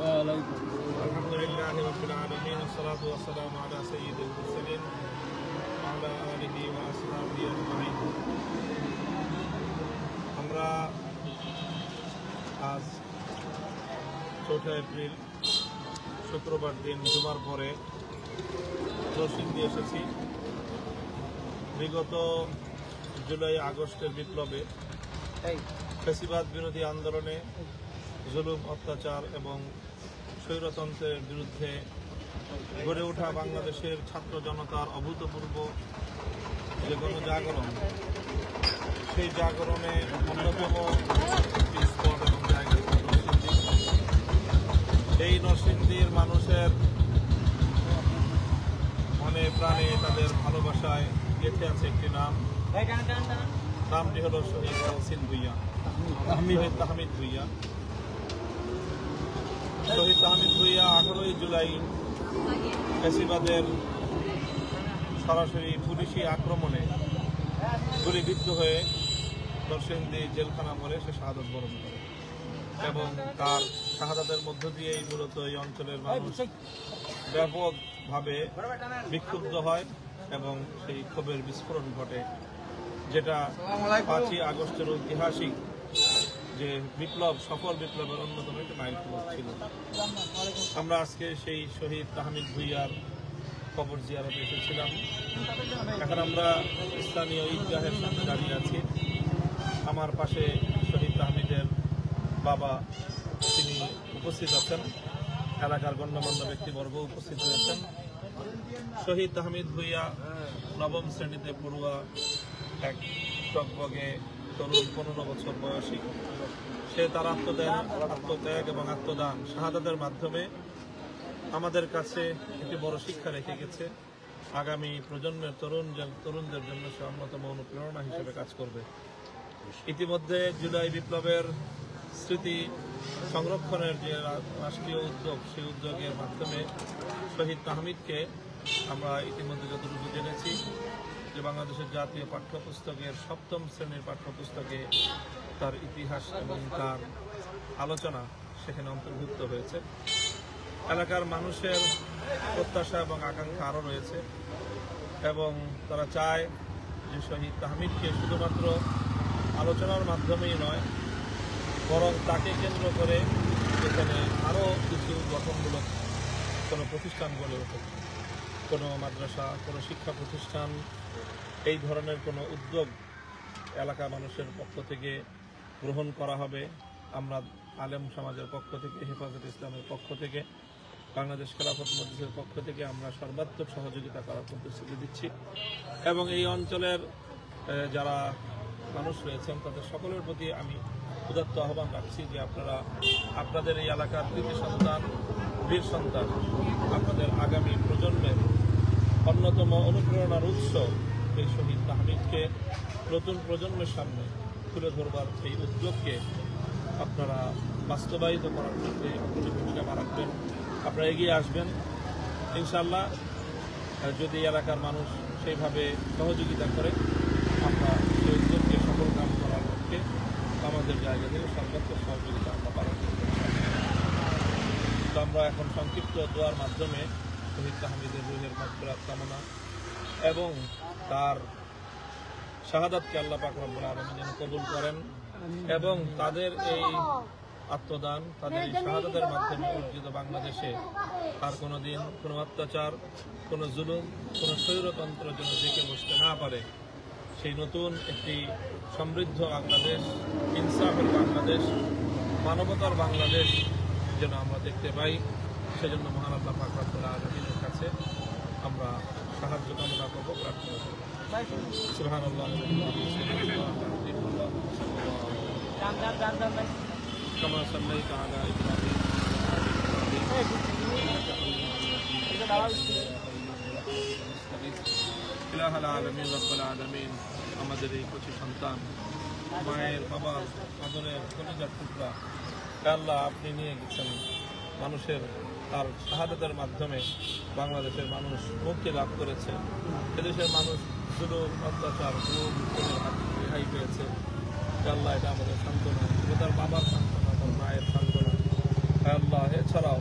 আলহামদুলিল্লাহি রাব্বিল আলামিন ওয়াসসালাতু ওয়াসসালামু আলা সাইয়্যিদিল মুরসালিন ওয়া আলা আলিহি ওয়া আসহাবিহি আজমাইন। আমরা আজ 4 এপ্রিল শুক্রবার দিন জুমার পরে নরসিংদী এসেছি। বিগত জুলাই আগস্টের বিপ্লবে ফ্যাসিবাদ বিরোধী আন্দোলনে জুলুম, অত্যাচার এবং স্বৈরতন্ত্রের বিরুদ্ধে গড়ে ওঠা বাংলাদেশের ছাত্র জনতার অভূতপূর্ব যে গণজাগরণ, সেই জাগরণে অন্যতম একটি স্পট এবং জায়গা নরসিংদী। এই নরসিংদীর মানুষের মনে প্রাণে তাদের ভালোবাসায় গেঁথে আছে একটি নাম। নামটি হল শহীদ তাহসিন ভূঁইয়া, শহীদ তাহমিদ ভূঁইয়া। শহীদ তাহমিদ ভূঁইয়া 18 জুলাই ফ্যাসিবাদের সরাসরি পুলিশি আক্রমণে গুলিবিদ্ধ হয়ে নরসিংদী জেলখানা মোড়ে সে শাহাদত বরণ করে এবং তার শাহাদাতের মধ্য দিয়েই মূলত এই অঞ্চলের মানুষ ব্যাপকভাবে বিক্ষুব্ধ হয় এবং সেই ক্ষোভের বিস্ফোরণ ঘটে, যেটা 5ই আগস্টের ঐতিহাসিক যে বিপ্লব, সফল বিপ্লবের অন্যতম একটি মাইলফলক ছিল। আমরা আজকে সেই শহীদ তাহমিদ ভূঁইয়ার কবর জিয়ারতে এসেছিলাম। এখন আমরা স্থানীয় ঈদগাহের সামনে দাঁড়িয়ে আছি। আমার পাশে শহীদ তাহমিদের বাবা, তিনি উপস্থিত আছেন, এলাকার গণ্যমান্য ব্যক্তিবর্গ উপস্থিত হয়েছেন। শহীদ তাহমিদ ভূঁইয়া 9ম শ্রেণীতে পড়ুয়া এক টকবগে তরুণ, 15 বছর বয়সী। সে তার আত্মত্যাগ এবং আত্মদান, শাহাদাতের মাধ্যমে আমাদের কাছে একটি বড় শিক্ষা রেখে গেছে। আগামী প্রজন্মের তরুণদের জন্য সে অন্যতম অনুপ্রেরণা হিসেবে কাজ করবে। ইতিমধ্যে জুলাই বিপ্লবের স্মৃতি সংরক্ষণের যে রাষ্ট্রীয় উদ্যোগ, সেই উদ্যোগের মাধ্যমে শহীদ তাহমিদকে আমরা ইতিমধ্যে যতটুকু জেনেছি যে বাংলাদেশের জাতীয় পাঠ্যপুস্তকের 7ম শ্রেণীর পাঠ্যপুস্তকে তার ইতিহাস এবং তার আলোচনা সেখানে অন্তর্ভুক্ত হয়েছে। এলাকার মানুষের প্রত্যাশা এবং আকাঙ্ক্ষা আরও রয়েছে এবং তারা চায় যে শহীদ তাহমিদকে শুধুমাত্র আলোচনার মাধ্যমেই নয়, বরং তাকে কেন্দ্র করে এখানে আরও কিছু গঠনমূলক কোনো প্রতিষ্ঠান গড়ে ওঠে, কোনো মাদ্রাসা, কোনো শিক্ষা প্রতিষ্ঠান, এই ধরনের কোনো উদ্যোগ এলাকা মানুষের পক্ষ থেকে গ্রহণ করা হবে। আমরা আলেম সমাজের পক্ষ থেকে, হেফাজত ইসলামের পক্ষ থেকে, বাংলাদেশ খেলাফত মজলিসের পক্ষ থেকে আমরা সর্বাত্মক সহযোগিতা করার প্রতিশ্রুতি দিচ্ছি এবং এই অঞ্চলের যারা মানুষ রয়েছেন তাদের সকলের প্রতি আমি উদাত্ত আহ্বান রাখছি যে আপনারা আপনাদের এই এলাকার কৃতি সন্তান, বীর সন্তান, আপনাদের আগামী প্রজন্মের অন্যতম অনুপ্রেরণার উৎস এই শহীদ তাহমিদকে নতুন প্রজন্মের সামনে তুলে ধরবার এই উদ্যোগকে আপনারা বাস্তবায়িত করার ক্ষেত্রে অগ্রণী ভূমিকা রাখবেন। আপনারা এগিয়ে আসবেন ইনশাআল্লাহ। যদি এলাকার মানুষ সেইভাবে সহযোগিতা করে, আমরা সেই উদ্যোগকে সফল কাম করার পক্ষে আমাদের জায়গা থেকে সর্বাত্মক সহযোগিতা আমরা পালন করতে চাই। তো আমরা এখন সংক্ষিপ্ত দোয়ার মাধ্যমে শহীদ তাহমিদের রুহের মাগফিরাত কামনা এবং তার শাহাদাতকে আল্লাহ পাক রব্বুল আলামিন যেন কবুল করেন এবং তাদের এই আত্মদান, তাদের এই শাহাদাতের মাধ্যমে অর্জিত বাংলাদেশে আর কোনোদিন কোনো অত্যাচার, কোনো জুলুম, কোনো স্বৈরতন্ত্র যেন জেঁকে বসতে না পারে, সেই নতুন একটি সমৃদ্ধ বাংলাদেশ, ইনসাফের বাংলাদেশ, মানবতার বাংলাদেশ যেন আমরা দেখতে পাই, সেজন্য মহান আল্লাহ পাক রব্বুল আলামিনের কাছে আমরা সাহায্য কামনা করব, প্রার্থনা করব। সুবহানাল্লাহ كما صليت على إبراهيم إله العالمين رب العالمين। আমাদের এই কচি সন্তান, মায়ের বাবার আদরের কলিজার টুকরা, আল্লাহ আপনি নিয়ে গেছেন মানুষের, তার শাহাদাতের মাধ্যমে বাংলাদেশের মানুষ মুক্তি লাভ করেছে। এদেশের মানুষ জুলুম, অত্যাচার, গুমের হাত রেহাই পেয়েছে। আল্লাহ এটা আমাদের সান্ত্বনা, তার বাবার সান্ত্বনা, তার মায়ের সান্ত্বনা। আল্লাহ এছাড়াও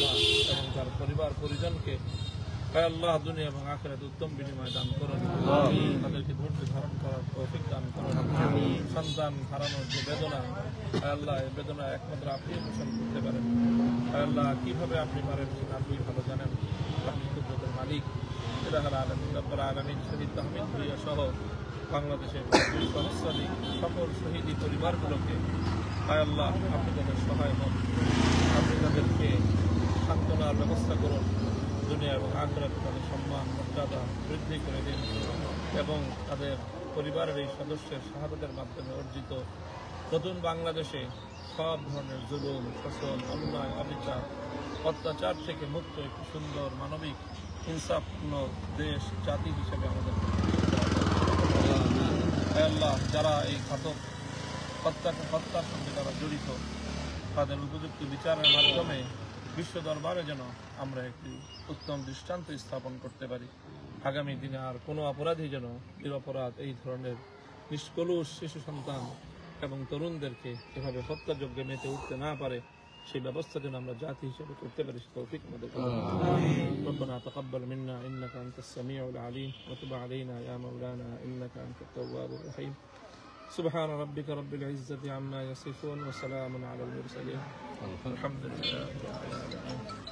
মা এবং তার পরিবার পরিজনকে হায় আল্লাহ দুনিয়া এবং আখিরাতে উত্তম বিনিময় দান করুন। তাদেরকে ধৈর্য ধারণ করার তৌফিক দান করুন। সন্তান হারানোর যে বেদনা, হায় আল্লাহ এই বেদনা একমাত্র আপনি পোষণ করতে পারেন। হায় আল্লাহ কিভাবে আপনি পারেন সেটা আপনি ভালো জানেন। আপনি কুদরতের মালিক। ইলাহুল আলামিন রব্বুল আলামিন শহীদ তাহমিদ ভূঁইয়া সহ বাংলাদেশের সহস্রাধিক সকল শহীদি পরিবারগুলোকে হায় আল্লাহ আপনি তাদের সহায় হন। আপনি তাদেরকে সান্ত্বনার ব্যবস্থা করুন। দুনিয়া এবং আখিরাতে তাদের সম্মান মর্যাদা বৃদ্ধি করে দিন এবং তাদের পরিবারের এই সদস্যের শাহাদাতের মাধ্যমে অর্জিত নতুন বাংলাদেশে সব ধরনের জুলুম, শোষণ, অন্যায়, অবিচার, অত্যাচার থেকে মুক্ত একটি সুন্দর মানবিক ইনসাফপূর্ণ দেশ জাতি হিসেবে আমাদের আল্লাহ যারা এই ঘাতক হত্যার সঙ্গে যারা জড়িত তাদের উপযুক্ত বিচারের মাধ্যমে বিশ্ব দরবারে যেন আমরা একটি উত্তম দৃষ্টান্ত স্থাপন করতে পারি। আগামী দিনে আর কোনো অপরাধী যেন নিরপরাধ এই ধরনের নিষ্কলুষ শিশু সন্তান এবং তরুণদেরকে এভাবে হত্যাযজ্ঞে মেতে উঠতে না পারে সেই ব্যবস্থা যেন আমরা জাতি হিসেবে করতে পারি। তৌফিক আমাদের ربنا تقبل منا إنك أنت السميع العليم وتب علينا يا مولانا إنك أنت التواب الرحيم سبحان ربك رب العزة عما يصفون وسلام على المرسلين الحمد لله رب العالمين.